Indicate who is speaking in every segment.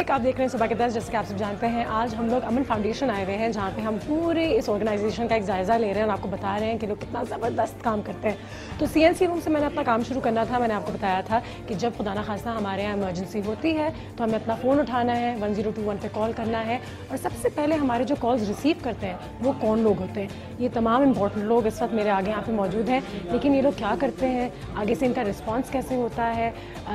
Speaker 1: अस्सलामुअलैकुम, आप देख रहे हैं सुबह के 10। जैसे कि आप सब जानते हैं, आज हम लोग अमन फाउंडेशन आए हुए हैं जहाँ पे हम पूरे इस ऑर्गेनाइजेशन का एक जायज़ा ले रहे हैं और आपको बता रहे हैं कि लोग कितना ज़बरदस्त काम करते हैं। तो CNC रूम से मैंने अपना काम शुरू करना था। मैंने आपको बताया था कि जब खुदा ना खास्ता हमारे यहाँ इमरजेंसी होती है तो हमें अपना फ़ोन उठाना है, 1021 पे कॉल करना है और सबसे पहले हमारे जो कॉल्स रिसीव करते हैं वो कौन लोग होते हैं। ये तमाम इंपॉर्टेंट लोग इस वक्त मेरे आगे यहाँ पे मौजूद हैं, लेकिन ये लोग क्या करते हैं, आगे से इनका रिस्पांस कैसे होता है,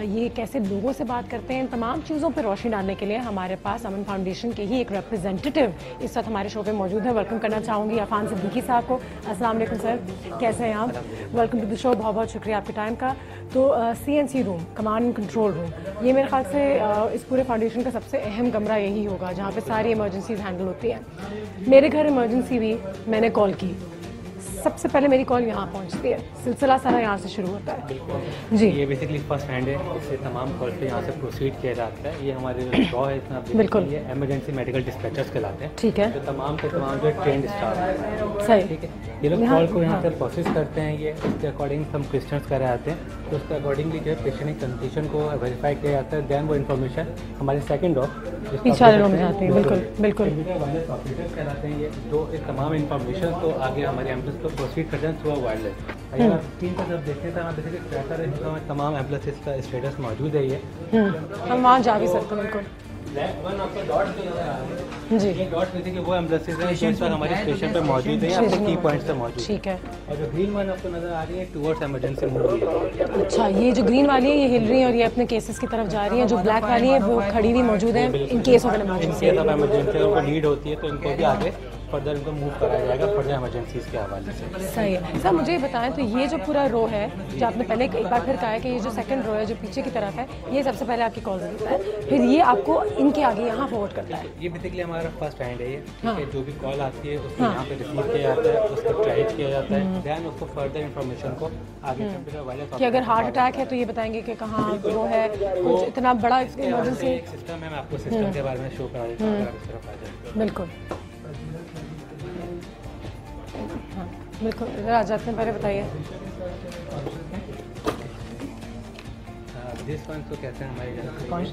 Speaker 1: ये कैसे लोगों से बात करते हैं, इन तमाम चीज़ों पर रोशनी डालने के लिए हमारे पास अमन फाउंडेशन के ही एक रिप्रेजेंटेटिव इस वक्त हमारे शो पे मौजूद है। वेलकम करना चाहूँगी अफान सिद्दीकी साहब को। अस्सलाम वालेकुम सर, कैसे हैं आप? वेलकम टू द शो, बहुत बहुत शुक्रिया आपके टाइम का। तो CNC room, command and control room, ये मेरे ख्याल से इस पूरे फाउंडेशन का सबसे अहम कमरा यही होगा जहाँ पे सारी इमरजेंसीज हैंडल होती हैं। मेरे घर इमरजेंसी हुई, मैंने कॉल की, सबसे पहले मेरी कॉल यहाँ पहुँचती है, सिलसिला सारा यहाँ से शुरू होता है। जी,
Speaker 2: ये बेसिकली फर्स्ट हैंड है, इससे तमाम कॉल पे यहाँ से प्रोसीड किया जाता है। ये हमारे जो ड्रॉ है इसमें आप
Speaker 1: बिल्कुल,
Speaker 2: ये इमरजेंसी मेडिकल डिस्पैचर्स कहलाते हैं।
Speaker 1: ठीक है,
Speaker 2: तो तमाम के तमाम जो ट्रेंड स्टाफ है,
Speaker 1: सही,
Speaker 2: ठीक है। ये लोग कॉल को यहाँ से प्रोसेस करते हैं, ये उसके अकॉर्डिंग हम क्वेश्चंस करे आते हैं, तो उसके अकॉर्डिंगली जो है पेशेंट की कंडीशन को वेरीफाई किया जाता है। दैन वो इन्फॉर्मेशन हमारे सेकंड ड्रॉ
Speaker 1: पीछे वाले रूम में जाती है। बिल्कुल बिल्कुल,
Speaker 2: ऑपरेटर्स कहलाते हैं ये, जो इस तमाम इन्फॉर्मेशन को आगे हमारे एम्बुलेंस को प्रोसीड करते हैं थ्रू वायरलेस। अगर आप स्क्रीन पर जब देखते हैं तो आप बेसिकली ट्रैकर है जिसमें तमाम एम्बुलेंस का स्टेटस मौजूद है। ये
Speaker 1: हम वहाँ जा भी सकते हैं। बिल्कुल
Speaker 2: वन आपका डॉट जो नजर आ रहा है
Speaker 1: जी,
Speaker 2: ये डॉट बेसिकली वो एम्बुलेंसेज हैं जो इस वक्त हमारे स्टेशन पे मौजूद है, आपके की पॉइंट्स पे मौजूद है।
Speaker 1: ठीक है।
Speaker 2: और जो ग्रीन वन आपको नजर आ रही है टुवर्ड्स इमरजेंसी मूव है।
Speaker 1: अच्छा, ये जो ग्रीन वाली है ये हिल रही है और ये अपने केसेस की तरफ जा रही है। जो ब्लैक वाली है वो खड़ी हुई मौजूद है in case of emergency.
Speaker 2: Case of emergency उनको नीड होती है तो इनको भी आगे फर्दर इनको मूव कराया जाएगा फर्दर इमरजेंसीज के हवाले से।
Speaker 1: सही है सर, मुझे ये बताएं तो ये जो पूरा रो है, जो आपने पहले एक बार फिर कहा है कि ये जो सेकंड रो है जो पीछे की तरफ है, ये सबसे पहले आपकी कॉल देता है, फिर ये आपको इनके आगे यहाँ फॉरवर्ड करता है।
Speaker 2: ये बेसिकली हमारा फर्स्ट हैंड है, ये ठीक है। जो भी कॉल आती है उसको यहाँ पे रिसीव किया जाता है, उसको ट्राइज किया जाता है, दैन उसको फर्दर इन्फॉर्मेशन को आगे
Speaker 1: कि अगर हार्ट अटैक है तो ये बताएंगे कि कहाँ वो है, कुछ इतना बड़ा इमरजेंसी
Speaker 2: सिस्टम है। मैं आपको सिस्टम के बारे में शो करा देता हूँ, इस तरफ आ जाए।
Speaker 1: बिल्कुल हाँ बिल्कुल, इधर आ जाते हैं, पहले बताइए।
Speaker 2: दिस वन तो कहते हैं हमारे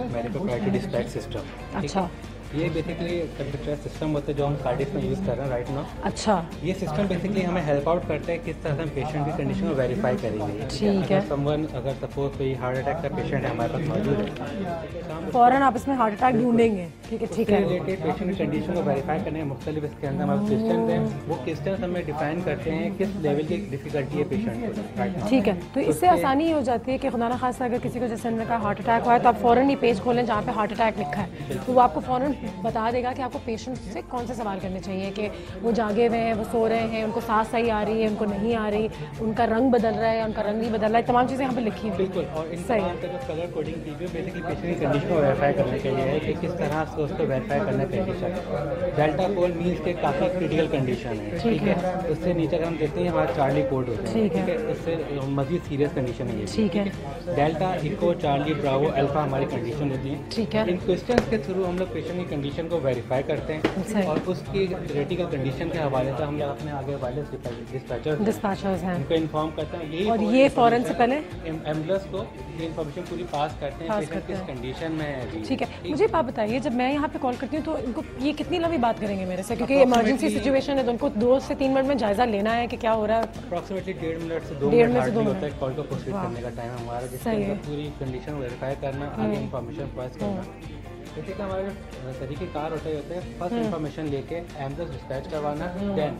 Speaker 2: मेडिकल प्रायोरिटी डिस्पैच सिस्टम।
Speaker 1: अच्छा,
Speaker 2: ये बेसिकली कंप्यूटर सिस्टम होता है जो हम कार्डिफ में यूज़ कर रहे हैं राइट नाउ।
Speaker 1: अच्छा,
Speaker 2: ये सिस्टम बेसिकली हमें हेल्प आउट करता है किस तरह से हम पेशेंट की कंडीशन को वेरीफाई करेंगे।
Speaker 1: ठीक है।
Speaker 2: समवन अगर सपोज कोई हार्ट अटैक का पेशेंट है हमारे पास मौजूद है,
Speaker 1: फौरन आप इसमें हार्ट अटैक ढूंढेंगे। ठीक है, ठीक है।
Speaker 2: रिलेटेड पेशेंट की कंडीशन को वेरीफाई करने के मुख्तलिफ इसके अंदर हमारे क्वेश्चन हैं, वो क्वेश्चन हमें डिफाइन करते हैं किस लेवल की डिफिकल्टी है पेशेंट को राइट नाउ।
Speaker 1: ठीक है, तो इससे आसानी ये हो जाती है कि खुदा ना खास्ता अगर किसी को जैसे हमने कहा हार्ट अटैक हुआ है तो आप फ़ौरन ही पेज खोलें जहाँ पे हार्ट अटैक लिखा है, तो वो आपको फ़ौरन बता देगा कि आपको पेशेंट से कौन से सवाल करने चाहिए, कि वो जागे हुए हैं, वो सो रहे हैं, उनको सांस सही आ रही है, उनको नहीं आ रही, उनका रंग बदल रहा है, उनका रंग नहीं बदल रहा है, तमाम चीज़ें यहाँ पे लिखी हुई हैं।
Speaker 2: बिल्कुल, और इन तमाम का जो कलर कोडिंग की हुई है बेसिकली पेशेंट की कंडीशन को वेरीफाई करने के लिए है कि किस तरह से उसको वेरीफाई करना कंडीशन। डेल्टा कोड मीन्स के काफ़ी क्रिटिकल कंडीशन है, ठीक है। उससे नीचे अगर हम देखते हैं हमारा चार्ली कोड होता है, ठीक है, उससे मजीद सीरियस कंडीशन है ये,
Speaker 1: ठीक है।
Speaker 2: Delta, echo, Charlie, bravo, alpha हमारी कंडीशन होती है,
Speaker 1: ठीक है।
Speaker 2: इन क्वेश्चंस के थ्रू हम लोग पेशेंट की कंडीशन को वेरीफाई करते हैं और उसकी क्रिटिकल कंडीशन के हवाले से हम लोग अपने आगे वाले
Speaker 1: डिस्पैचर्स हैं
Speaker 2: उनको इन्फॉर्म करते हैं। यही
Speaker 1: और ये फ़ौरन से पहले
Speaker 2: एम्बुलेंस को ये इन्फॉर्मेशन पूरी पास करते हैं पेशेंट किस कंडीशन में है अभी।
Speaker 1: ठीक है। मुझे आप बताइए, जब मैं यहाँ पे कॉल करती हूँ तो इनको ये कितनी लंबी बात करेंगे मेरे से, क्योंकि इमरजेंसी सिचुएशन है तो उनको 2 से 3 मिनट में जायजा लेना है कि क्या हो रहा है।
Speaker 2: अप्रॉक्सीमेटली 1.5 मिनट से 2 मिनट होता है कॉल को प्रोसीड करने का टाइम हमारा, जिसके अंदर पूरी कंडीशन वेरीफाई करना, आगे इन्फॉर्मेशन पास करना। जैसे कि हमारे तरीक़ेकार होते हैं, फर्स्ट इन्फॉर्मेशन लेके एम्बुलेंस डिस्पैच करवाना, दैन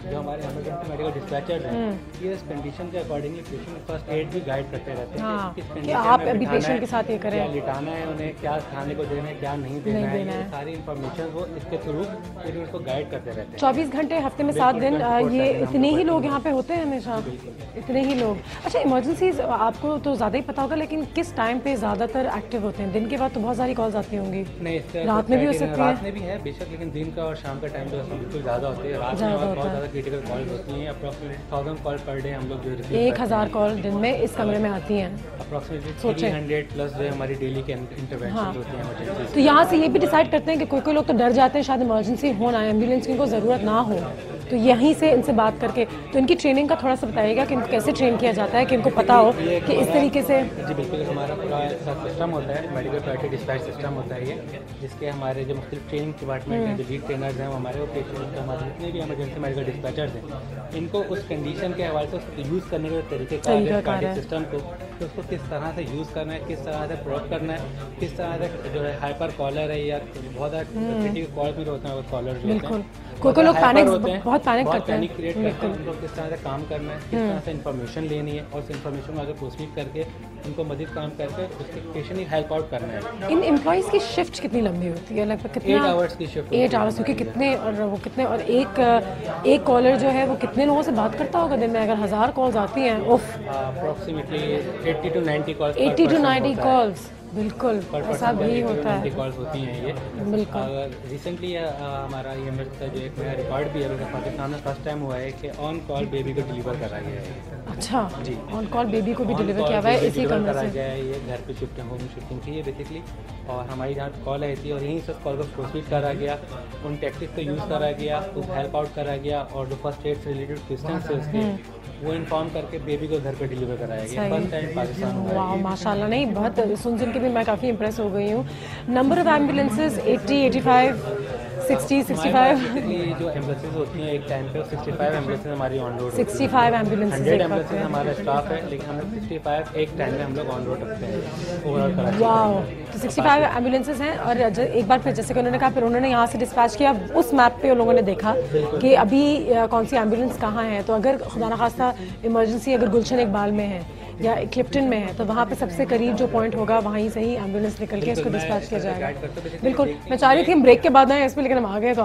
Speaker 2: जो हमारे इमरजेंसी मेडिकल डिस्पैचर्स हैं ये इस कंडीशन के अकॉर्डिंगली पेशेंट फर्स्ट एड भी गाइड करते रहते हैं किस
Speaker 1: कि
Speaker 2: कंडीशन
Speaker 1: आप
Speaker 2: में
Speaker 1: अभी
Speaker 2: बिठाना
Speaker 1: पेशेंट के
Speaker 2: है,
Speaker 1: साथ ये करें,
Speaker 2: क्या लिटाना है उन्हें, क्या खाने को देना है, क्या नहीं देना है, ये सारी इन्फॉर्मेशन वो इसके थ्रू पेशेंट को गाइड करते रहते हैं।
Speaker 1: 24 घंटे हफ्ते में 7 दिन ये इतने ही लोग यहाँ पे होते हैं हमेशा, इतने ही लोग। अच्छा, इमरजेंसीज आपको तो ज़्यादा ही पता होगा, लेकिन किस टाइम पे ज़्यादातर एक्टिव होते हैं? दिन के बाद तो बहुत सारी कॉल्स आती होंगी,
Speaker 2: नहीं
Speaker 1: रात में भी हो सकती है?
Speaker 2: रात में भी है बेशक, लेकिन दिन का और शाम का टाइम जो है बिल्कुल ज़्यादा होती है। रात में बहुत ज़्यादा क्रिटिकल कॉल होती हैं, अप्रॉक्सीमेटली 1000 कॉल पर डे हम लोग जो
Speaker 1: 1000 कॉल दिन में इस कमरे में आती हैं।
Speaker 2: अप्रॉक्सीमेटली 300 प्लस जो हमारी डेली के इंटरवेंशन होती हैं इमरजेंसी।
Speaker 1: तो यहाँ से ये भी डिसाइड करते हैं कि कोई लोग तो डर जाते हैं शायद इमरजेंसी हो ना, एम्बुलेंस की को ज़रूरत ना हो, तो यहीं से इनसे बात करके, तो इनकी ट्रेनिंग का थोड़ा सा बताइएगा कि इनको कैसे ट्रेन किया जाता है, कि इनको पता हो कि इस तरीके से।
Speaker 2: जी बिल्कुल, हमारा पूरा ऐसा सिस्टम होता है, मेडिकल प्रायोरिटी डिस्पैच सिस्टम होता है ये, जिसके हमारे जो मुख्तलिफ ट्रेनिंग डिपार्टमेंट हैं, जो लीड ट्रेनर्स हैं, वो हमारे वो पेशेंट हमारे जितने भी इमरजेंसी मेडिकल डिस्पैचर्स हैं, इनको उस कंडीशन के हवाले से उसको यूज़ करने के तरीके का सिस्टम को, तो उसको किस तरह से यूज़ करना है, किस तरह से प्रोडक्ट करना है, किस तरह से जो है हाइपर कॉलर है या बहुत ज़्यादा क्रिटिकल कॉल भी होते हैं, कॉलर जो होते हैं
Speaker 1: कोई लोग बहुत पैनिक करते हैं,
Speaker 2: क्रिएट करते हैं, उनको किस तरह से काम करना है, किस तरह से इन्फॉर्मेशन लेनी है और उस इन्फॉर्मेशन को आगे प्रोसीड करके उनको मजीद काम करके उसके पेशेंट की हेल्प आउट करना है।
Speaker 1: इन एम्प्लॉइज़ की शिफ्ट कितनी लंबी होती है? लगभग कितना?
Speaker 2: 8 आवर्स की शिफ्ट।
Speaker 1: 8 आवर्स, क्योंकि कितने और वो कितने, और एक कॉलर जो है वो कितने लोगों से बात करता होगा दिन में? अगर 1000 कॉल्स आती हैं, उफ,
Speaker 2: approximately 80 to 90 calls.
Speaker 1: 80 to 90 calls, बिल्कुल ऐसा भी होता है।
Speaker 2: कॉल्स होती हैं ये
Speaker 1: बिल्कुल।
Speaker 2: रिसेंटली हमारा ये मेरा जो एक नया रिकॉर्ड भी है, पाकिस्तान में फर्स्ट टाइम हुआ है कि ऑन कॉल बेबी को डिलीवर करा गया है।
Speaker 1: अच्छा
Speaker 2: जी,
Speaker 1: ऑन कॉल बेबी को भी डिलीवर किया हुआ है इसी कमरे से।
Speaker 2: गया है ये घर पे शिफ्टिंग, होम शिफ्टिंग थी ये बेसिकली, और हमारी जहाँ कॉल आई थी और यहीं से कॉल को प्रोसीड करा गया, उन टैक्टिक्स को यूज़ करा गया, उस हेल्प आउट करा गया, और जो फर्स्ट एड से रिलेटेड क्वेश्चन है उसके वो इन्फॉर्म करके बेबी को घर पे डिलीवर कराया गया। फर्स्ट टाइम पाकिस्तान में।
Speaker 1: वाह माशाल्लाह, नहीं बहुत सुन के भी मैं काफ़ी इंप्रेस हो गई हूँ। Number of ambulances 80, 85, 60, 65।
Speaker 2: जो एम्बुलेंसेज होती हैं एक टाइम पे 65 एम्बुलेंसेज हमारी ऑन रोड।
Speaker 1: 65 एम्बुलेंसेज
Speaker 2: 100 एम्बुलेंसेज हमारा स्टाफ है, लेकिन हम 65 एक टाइम में हम लोग ऑन रोड रखते हैं ओवरऑल कराची।
Speaker 1: वाह, तो 65 एम्बुलेंसेज हैं। और एक बार फिर जैसे कि उन्होंने कहा, फिर उन्होंने यहाँ से डिस्पैच किया, उस मैप पे उन लोगों ने देखा कि अभी कौन सी एम्बुलेंस कहाँ है। तो अगर खुदा न खास्ता इमरजेंसी अगर गुलशन इकबाल में है या क्लिफ्टन में है, तो वहाँ पे सबसे करीब जो पॉइंट होगा वहीं से ही एम्बुलेंस निकल के इसको डिस्पैच किया जाएगा। बिल्कुल, मैं चाह रही थी हम ब्रेक के बाद आए इसमें, लेकिन हम आ गए तो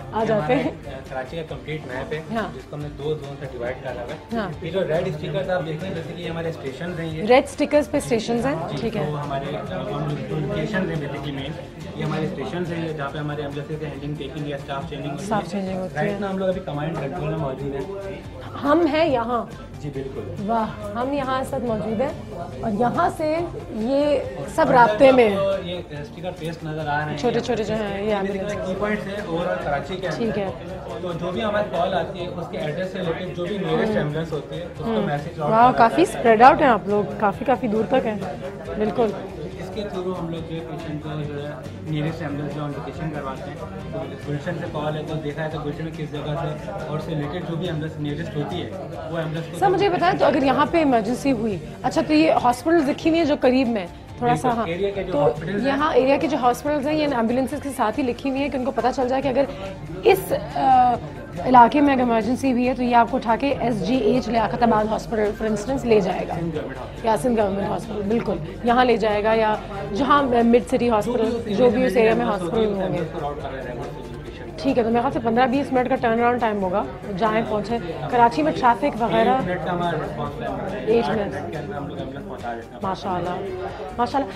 Speaker 1: आ जाते हैं।
Speaker 2: कराची का कंप्लीट मैप है,
Speaker 1: हाँ,
Speaker 2: जिसको हमने 2 जोन से डिवाइड करा हुआ है।
Speaker 1: हाँ,
Speaker 2: ये जो रेड स्टिकर्स आप देख रहे हैं, जैसे कि हमारे स्टेशन हैं, ये
Speaker 1: रेड स्टिकर्स पे स्टेशन हैं, ठीक है।
Speaker 2: तो हमारे लोकेशन है बेसिकली मेन, ये हमारे स्टेशन हैं जहाँ पे हमारे एम्बुलेंसेज हैंडलिंग, टेकिंग या स्टाफ चेंजिंग होती है। राइट ना हम लोग अभी कमांड कंट्रोल में मौजूद हैं।
Speaker 1: हम हैं यहाँ।
Speaker 2: जी बिल्कुल।
Speaker 1: वाह, हम यहाँ सब मौजूद हैं और यहाँ से ये सब रास्ते में
Speaker 2: ये स्टिकर पेस्ट नजर आ रहे हैं,
Speaker 1: छोटे छोटे जो हैं ये एम्बुलेंस
Speaker 2: की पॉइंट्स है ओवरऑल कराची के।
Speaker 1: ठीक है,
Speaker 2: तो जो भी हमारी कॉल आती है उसके एड्रेस से रिलेटेड जो भी नियरेस्ट एम्बुलेंस होती है उसको मैसेज आउट।
Speaker 1: वाह, काफ़ी स्प्रेड आउट हैं आप लोग, काफ़ी दूर तक हैं। बिल्कुल,
Speaker 2: इसके थ्रू हम लोग जो है पेशेंट को जो है नियरेस्ट एम्बुलेंस जो लोकेशन करवाते हैं। तो गुलशन से कॉल है तो देखा है तो गुलशन में किस जगह से और उससे रिलेटेड जो भी एम्बुलेंस नियरेस्ट होती है वो एम्बुलेंस।
Speaker 1: सर मुझे बताया, तो अगर यहाँ पे इमरजेंसी हुई, अच्छा तो ये हॉस्पिटल दिखी हुई है जो करीब में थोड़ा सा, हाँ, तो यहाँ एरिया के जो हॉस्पिटल्स हैं ये एम्बुलेंसेज के साथ ही लिखी हुई है कि उनको पता चल जाए कि अगर इस इलाके में अगर इमरजेंसी हुई है तो ये आपको उठा के SGH Liaquatabad hospital for instance ले जाएगा, या सिंध गवर्नमेंट हॉस्पिटल, बिल्कुल यहाँ ले जाएगा, या जहाँ मिड सिटी हॉस्पिटल जो भी उस एरिया में हॉस्पिटल होंगे। ठीक है, तो मेरे ख्याल से 15-20 मिनट का टर्न अराउंड टाइम होगा, जाएँ पहुँचे। कराची में ट्रैफिक वगैरह 8 मिनट। माशाल्लाह,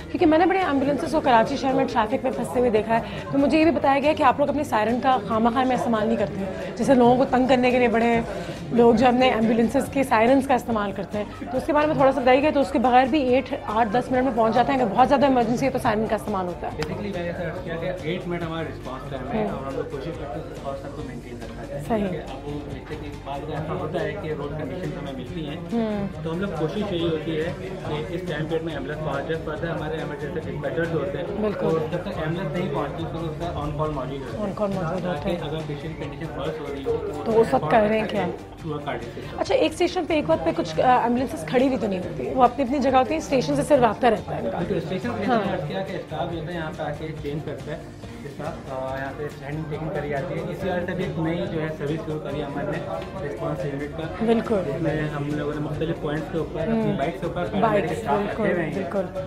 Speaker 1: क्योंकि मैंने बड़े एम्बुलेंसेस को कराची शहर में ट्रैफिक में फंसते हुए देखा है, तो मुझे ये भी बताया गया कि आप लोग अपने सायरन का खामखा में इस्तेमाल नहीं करते। जैसे लोगों को तंग करने के लिए बड़े लोग जो अपने एम्बुलेंसेस के सायरन्स का इस्तेमाल करते हैं, तो उसके बारे में थोड़ा सा बताइएगा। तो उसके बगैर भी 8-10 मिनट में पहुँच जाते हैं, अगर बहुत ज़्यादा इमरजेंसी है तो सायरन का इस्तेमाल होता है।
Speaker 2: बेसिकली मैंने सर्च किया कि 8 मिनट हमारा रिस्पांस टाइम है और हम लोग कोशिश करते हैं रिस्पांस टाइम को मेंटेन रखा जाए।
Speaker 1: सही,
Speaker 2: आपको जैसे कि बाद में ऐसा होता है कि रोड कंडीशन हमें मिलती हैं, तो हम लोग कोशिश यही होती है कि इस टाइम पीरियड में एम्बुलेंस पहुँच जाए। पर हमारे इमरजेंसी डिस्पैचर जो होते हैं,
Speaker 1: बिल्कुल,
Speaker 2: और जब तक एम्बुलेंस नहीं पहुँचती तो उसका ऑन कॉल मौजूद होता है। अगर पेशेंट कंडीशन वर्स हो रही हो
Speaker 1: तो उस वक्त कह रहे हैं क्या? अच्छा, एक स्टेशन पे एक वक्त पे कुछ एम्बुलेंसेस खड़ी भी तो नहीं होती, वो अपनी अपनी जगह होती है, स्टेशन से सिर्फ रब्ता रहता है।
Speaker 2: स्टेशन से स्टाफ जो है यहाँ पे आके चेंज करता है, यहाँ पे हैंड टेकिंग करी जाती है। इसी वजह से एक नई जो है सर्विस शुरू करी हमने रिस्पांस यूनिट का।
Speaker 1: बिल्कुल,
Speaker 2: जिसमें हम लोगों ने मुख्तलिफ पॉइंट्स के ऊपर अपनी बाइक के ऊपर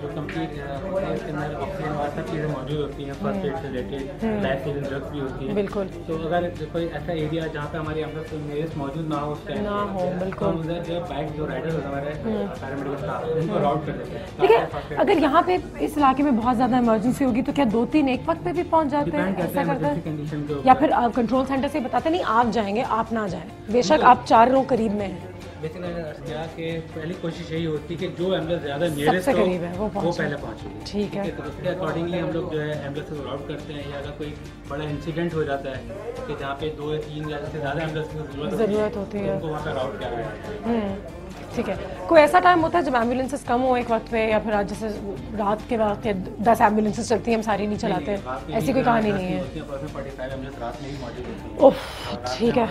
Speaker 2: जो कंप्लीट इसके अंदर ऑक्सीजन और सब चीज़ें मौजूद होती हैं, फर्स्ट एड से रिलेटेड लाइफ सेविंग ड्रग्स भी होती है।
Speaker 1: बिल्कुल,
Speaker 2: तो अगर कोई ऐसा एरिया जहाँ पे हमारी एम्बुलेंस नियरेस्ट मौजूद ना हो उस टाइम
Speaker 1: ना हो, बिल्कुल,
Speaker 2: हम उधर जो बाइक जो राइडर हमारे पैरामेडिकल स्टाफ उनको राउट कर देते हैं।
Speaker 1: देखिए, अगर यहाँ पे इस इलाके में बहुत ज़्यादा इमरजेंसी होगी तो क्या 2-3 एक वक्त पे भी पहुँच जाते हैं, ऐसा करते हैं? या फिर कंट्रोल सेंटर से बताते नहीं आप जाएंगे, आप ना जाएं, बेशक आप 4 लोग करीब में हैं,
Speaker 2: बेसिकली क्या कि पहली कोशिश यही होती है कि जो एम्बुलेंस ज़्यादा नियरेस्ट हो
Speaker 1: करीब है वो
Speaker 2: पहले पहुँचे।
Speaker 1: ठीक है,
Speaker 2: तो उसके अकॉर्डिंगली हम लोग जो है एम्बुलेंस को राउट करते हैं, या अगर कोई बड़ा इंसिडेंट हो जाता है कि जहाँ पे 2 या 3 या से ज़्यादा एम्बुलेंस की ज़रूरत होती है, उनको वहाँ पर राउट किया जाता है।
Speaker 1: ठीक है। कोई ऐसा टाइम होता है जब एम्बुलेंसेस कम हो एक वक्त पे, या फिर आज जैसे रात के वक्त 10 एम्बुलेंसेस चलती हैं, हम सारी नहीं चलाते, ऐसी कोई कहानी नहीं है? ओह ठीक है,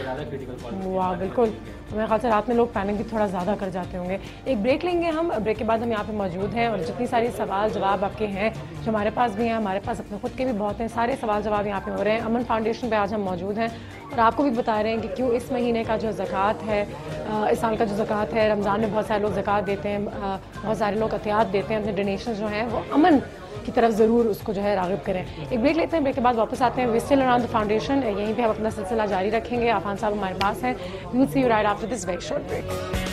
Speaker 1: वाह बिल्कुल। मेरे ख्याल से रात में लोग पैनिक भी थोड़ा ज़्यादा कर जाते होंगे। एक ब्रेक लेंगे हम, ब्रेक के बाद हम यहाँ पे मौजूद हैं और जितनी सारी सवाल जवाब आपके हैं, जो हमारे पास भी हैं, हमारे पास अपने खुद के भी बहुत हैं, सारे सवाल जवाब यहाँ पे हो रहे हैं। अमन फाउंडेशन पे आज हम मौजूद हैं और आपको भी बता रहे हैं कि क्यों इस महीने का जो ज़कात है, इस साल का जो ज़कात है, रमज़ान में बहुत सारे लोग ज़कात देते हैं, बहुत सारे लोग अतियात देते हैं, अपने डोनेशन जो हैं वो अमन की तरफ ज़रूर उसको जो है राग़िब करें। एक ब्रेक लेते हैं, ब्रेक के बाद वापस आते हैं। We still around the foundation, यहीं पे हम अपना सिलसिला जारी रखेंगे। आफान साहब हमारे पास हैं। We will see you right after this very short break.